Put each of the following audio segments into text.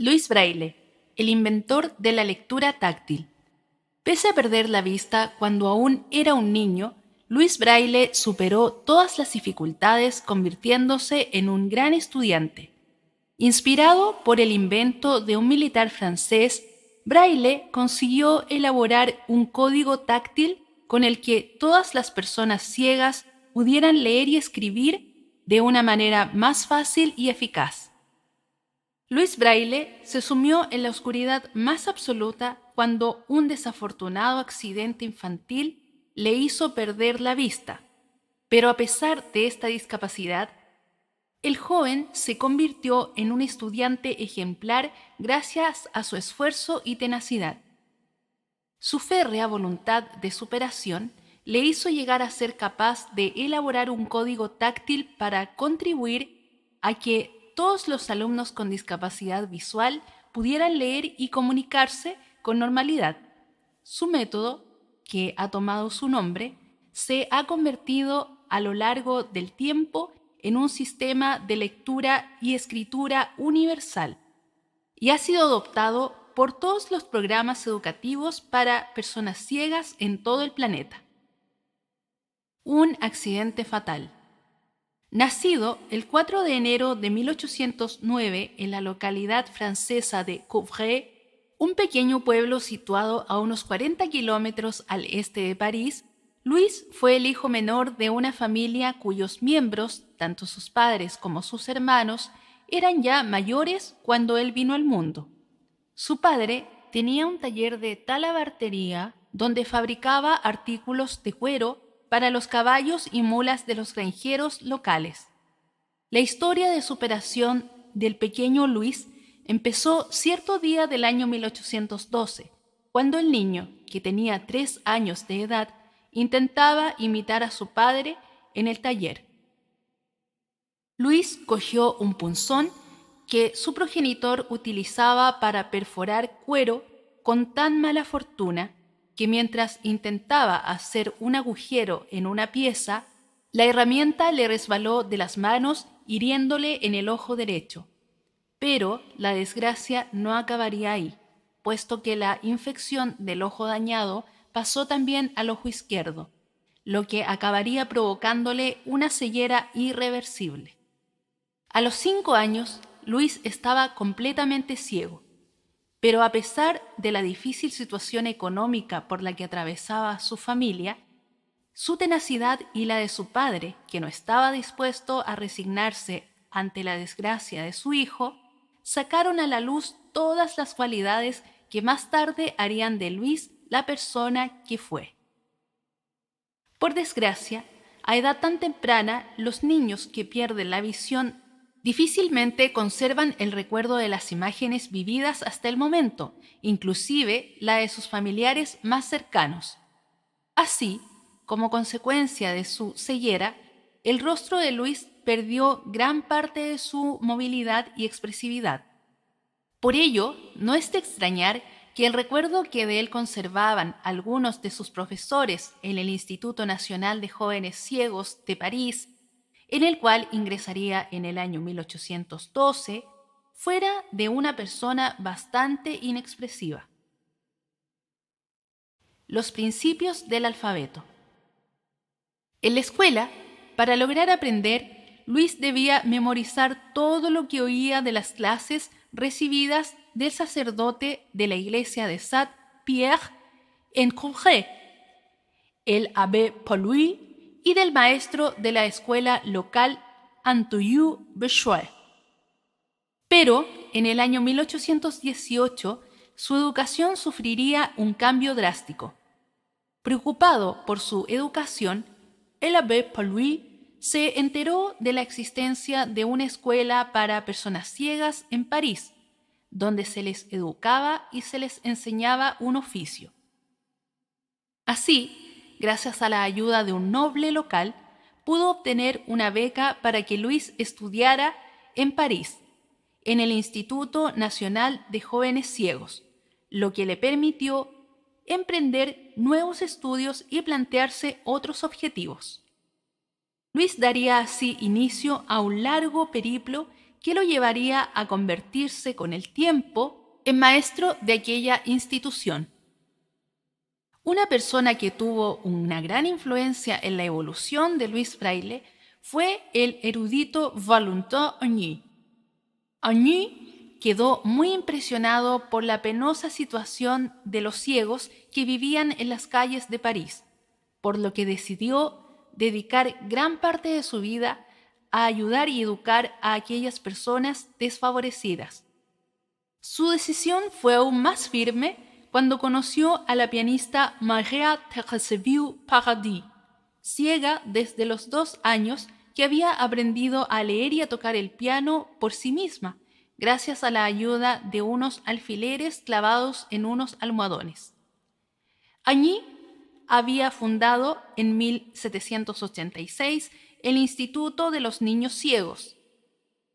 Louis Braille, el inventor de la lectura táctil. Pese a perder la vista cuando aún era un niño, Louis Braille superó todas las dificultades convirtiéndose en un gran estudiante. Inspirado por el invento de un militar francés, Braille consiguió elaborar un código táctil con el que todas las personas ciegas pudieran leer y escribir de una manera más fácil y eficaz. Louis Braille se sumió en la oscuridad más absoluta cuando un desafortunado accidente infantil le hizo perder la vista. Pero a pesar de esta discapacidad, el joven se convirtió en un estudiante ejemplar gracias a su esfuerzo y tenacidad. Su férrea voluntad de superación le hizo llegar a ser capaz de elaborar un código táctil para contribuir a que todos los alumnos con discapacidad visual pudieran leer y comunicarse con normalidad. Su método, que ha tomado su nombre, se ha convertido a lo largo del tiempo en un sistema de lectura y escritura universal y ha sido adoptado por todos los programas educativos para personas ciegas en todo el planeta. Un accidente fatal. Nacido el 4 de enero de 1809 en la localidad francesa de Couvray, un pequeño pueblo situado a unos 40 kilómetros al este de París, Louis fue el hijo menor de una familia cuyos miembros, tanto sus padres como sus hermanos, eran ya mayores cuando él vino al mundo. Su padre tenía un taller de talabartería donde fabricaba artículos de cuero para los caballos y mulas de los granjeros locales. La historia de superación del pequeño Luis empezó cierto día del año 1812, cuando el niño, que tenía 3 años de edad, intentaba imitar a su padre en el taller. Luis cogió un punzón que su progenitor utilizaba para perforar cuero con tan mala fortuna que mientras intentaba hacer un agujero en una pieza, la herramienta le resbaló de las manos hiriéndole en el ojo derecho. Pero la desgracia no acabaría ahí, puesto que la infección del ojo dañado pasó también al ojo izquierdo, lo que acabaría provocándole una ceguera irreversible. A los 5 años, Luis estaba completamente ciego, pero a pesar de la difícil situación económica por la que atravesaba su familia, su tenacidad y la de su padre, que no estaba dispuesto a resignarse ante la desgracia de su hijo, sacaron a la luz todas las cualidades que más tarde harían de Luis la persona que fue. Por desgracia, a edad tan temprana, los niños que pierden la visión difícilmente conservan el recuerdo de las imágenes vividas hasta el momento, inclusive la de sus familiares más cercanos. Así, como consecuencia de su ceguera, el rostro de Luis perdió gran parte de su movilidad y expresividad. Por ello, no es de extrañar que el recuerdo que de él conservaban algunos de sus profesores en el Instituto Nacional de Jóvenes Ciegos de París, en el cual ingresaría en el año 1812, fuera de una persona bastante inexpresiva. Los principios del alfabeto. En la escuela, para lograr aprender, Luis debía memorizar todo lo que oía de las clases recibidas del sacerdote de la iglesia de Saint-Pierre en Courray, el abbé Paul, y del maestro de la escuela local Antoine Bechoir. Pero en el año 1818 su educación sufriría un cambio drástico. Preocupado por su educación, el abbé Paul se enteró de la existencia de una escuela para personas ciegas en París, donde se les educaba y se les enseñaba un oficio. Así, gracias a la ayuda de un noble local, pudo obtener una beca para que Luis estudiara en París, en el Instituto Nacional de Jóvenes Ciegos, lo que le permitió emprender nuevos estudios y plantearse otros objetivos. Luis daría así inicio a un largo periplo que lo llevaría a convertirse con el tiempo en maestro de aquella institución. Una persona que tuvo una gran influencia en la evolución de Louis Braille fue el erudito Valentin Agny. Agny quedó muy impresionado por la penosa situación de los ciegos que vivían en las calles de París, por lo que decidió dedicar gran parte de su vida a ayudar y educar a aquellas personas desfavorecidas. Su decisión fue aún más firme cuando conoció a la pianista Maria-Thérèse Paradis, ciega desde los 2 años, que había aprendido a leer y a tocar el piano por sí misma, gracias a la ayuda de unos alfileres clavados en unos almohadones. Agny había fundado en 1786 el Instituto de los Niños Ciegos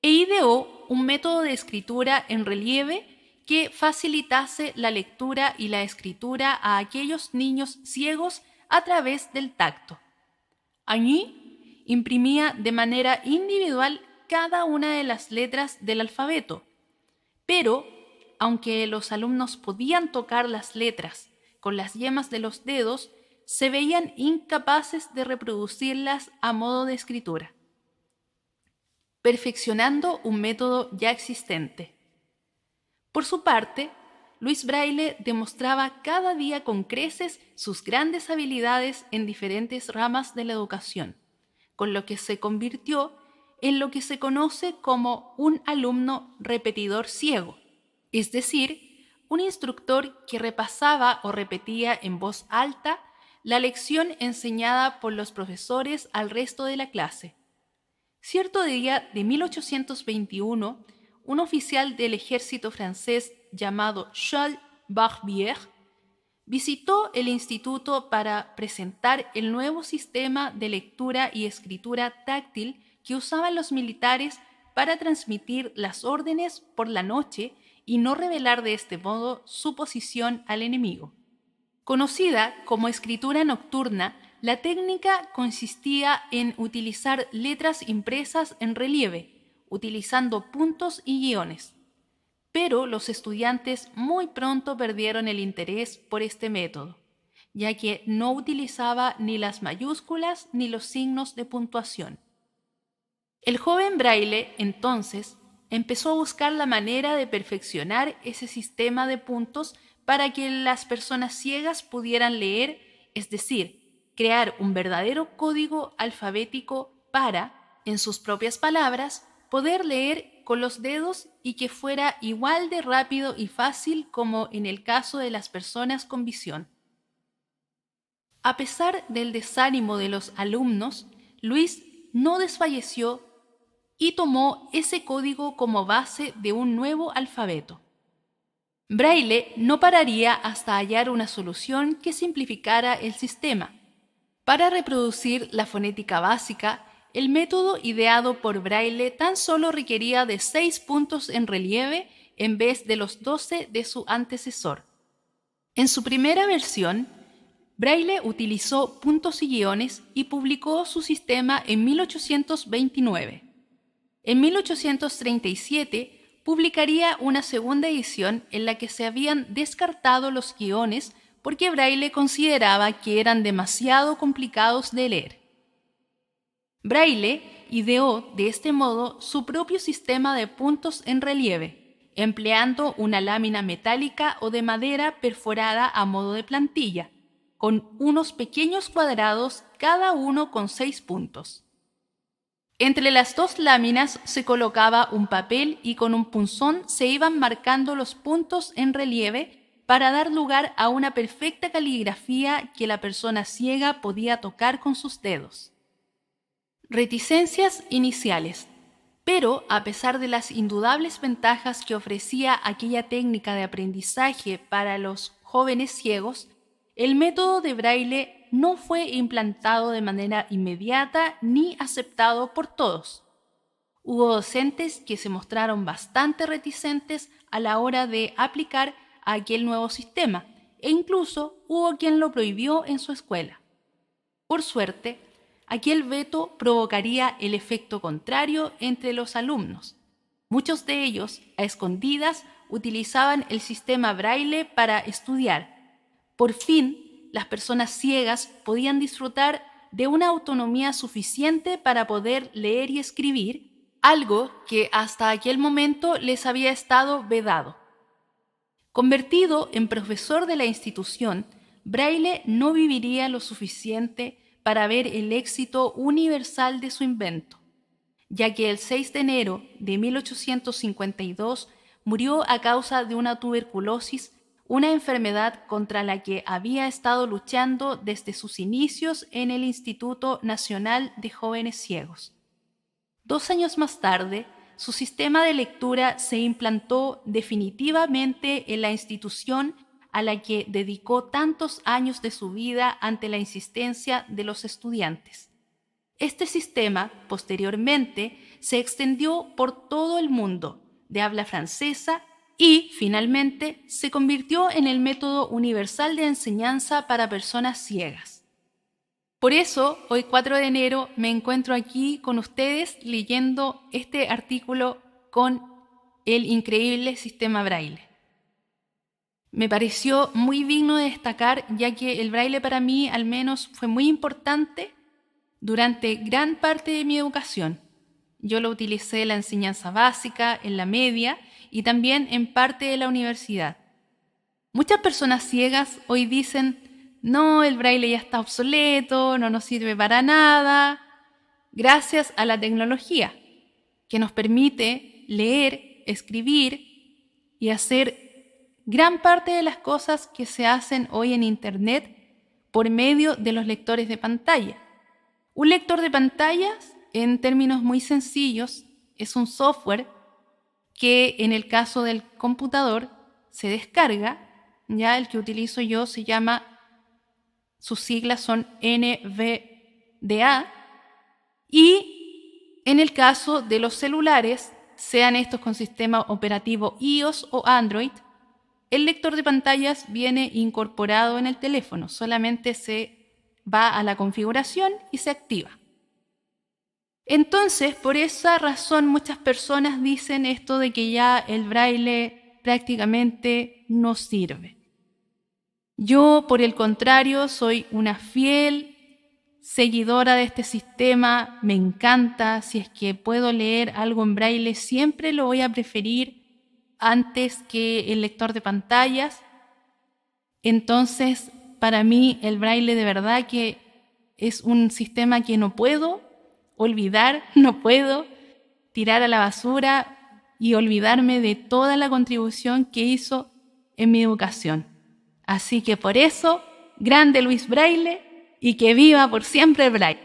e ideó un método de escritura en relieve que facilitase la lectura y la escritura a aquellos niños ciegos a través del tacto. Agny imprimía de manera individual cada una de las letras del alfabeto, pero aunque los alumnos podían tocar las letras con las yemas de los dedos, se veían incapaces de reproducirlas a modo de escritura, perfeccionando un método ya existente. Por su parte, Louis Braille demostraba cada día con creces sus grandes habilidades en diferentes ramas de la educación, con lo que se convirtió en lo que se conoce como un alumno repetidor ciego, es decir, un instructor que repasaba o repetía en voz alta la lección enseñada por los profesores al resto de la clase. Cierto día de 1821, un oficial del ejército francés llamado Charles Barbier visitó el instituto para presentar el nuevo sistema de lectura y escritura táctil que usaban los militares para transmitir las órdenes por la noche y no revelar de este modo su posición al enemigo. Conocida como escritura nocturna, la técnica consistía en utilizar letras impresas en relieve, utilizando puntos y guiones. Pero los estudiantes muy pronto perdieron el interés por este método, ya que no utilizaba ni las mayúsculas ni los signos de puntuación. El joven Braille, entonces, empezó a buscar la manera de perfeccionar ese sistema de puntos para que las personas ciegas pudieran leer, es decir, crear un verdadero código alfabético para, en sus propias palabras, poder leer con los dedos y que fuera igual de rápido y fácil como en el caso de las personas con visión. A pesar del desánimo de los alumnos, Luis no desfalleció y tomó ese código como base de un nuevo alfabeto. Braille no pararía hasta hallar una solución que simplificara el sistema. Para reproducir la fonética básica, el método ideado por Braille tan solo requería de 6 puntos en relieve en vez de los 12 de su antecesor. En su primera versión, Braille utilizó puntos y guiones y publicó su sistema en 1829. En 1837 publicaría una segunda edición en la que se habían descartado los guiones porque Braille consideraba que eran demasiado complicados de leer. Braille ideó de este modo su propio sistema de puntos en relieve, empleando una lámina metálica o de madera perforada a modo de plantilla, con unos pequeños cuadrados cada uno con 6 puntos. Entre las 2 láminas se colocaba un papel y con un punzón se iban marcando los puntos en relieve para dar lugar a una perfecta caligrafía que la persona ciega podía tocar con sus dedos. Reticencias iniciales. Pero, a pesar de las indudables ventajas que ofrecía aquella técnica de aprendizaje para los jóvenes ciegos, el método de Braille no fue implantado de manera inmediata ni aceptado por todos. Hubo docentes que se mostraron bastante reticentes a la hora de aplicar aquel nuevo sistema, e incluso hubo quien lo prohibió en su escuela. Por suerte, aquel veto provocaría el efecto contrario entre los alumnos. Muchos de ellos, a escondidas, utilizaban el sistema Braille para estudiar. Por fin, las personas ciegas podían disfrutar de una autonomía suficiente para poder leer y escribir, algo que hasta aquel momento les había estado vedado. Convertido en profesor de la institución, Braille no viviría lo suficiente para ver el éxito universal de su invento, ya que el 6 de enero de 1852 murió a causa de una tuberculosis, una enfermedad contra la que había estado luchando desde sus inicios en el Instituto Nacional de Jóvenes Ciegos. 2 años más tarde, su sistema de lectura se implantó definitivamente en la institución a la que dedicó tantos años de su vida ante la insistencia de los estudiantes. Este sistema, posteriormente, se extendió por todo el mundo de habla francesa y, finalmente, se convirtió en el método universal de enseñanza para personas ciegas. Por eso, hoy 4 de enero me encuentro aquí con ustedes leyendo este artículo con el increíble sistema Braille. Me pareció muy digno de destacar, ya que el Braille para mí al menos fue muy importante durante gran parte de mi educación. Yo lo utilicé en la enseñanza básica, en la media y también en parte de la universidad. Muchas personas ciegas hoy dicen: no, el Braille ya está obsoleto, no nos sirve para nada, gracias a la tecnología, que nos permite leer, escribir y hacer gran parte de las cosas que se hacen hoy en Internet por medio de los lectores de pantalla. Un lector de pantallas, en términos muy sencillos, es un software que en el caso del computador se descarga. Ya el que utilizo yo se llama, sus siglas son NVDA, y en el caso de los celulares, sean estos con sistema operativo iOS o Android, el lector de pantallas viene incorporado en el teléfono, solamente se va a la configuración y se activa. Entonces, por esa razón, muchas personas dicen esto de que ya el Braille prácticamente no sirve. Yo, por el contrario, soy una fiel seguidora de este sistema, me encanta. Si es que puedo leer algo en Braille, siempre lo voy a preferir antes que el lector de pantallas. Entonces, para mí el Braille de verdad que es un sistema que no puedo olvidar, no puedo tirar a la basura y olvidarme de toda la contribución que hizo en mi educación. Así que por eso, grande Luis Braille, y que viva por siempre el Braille.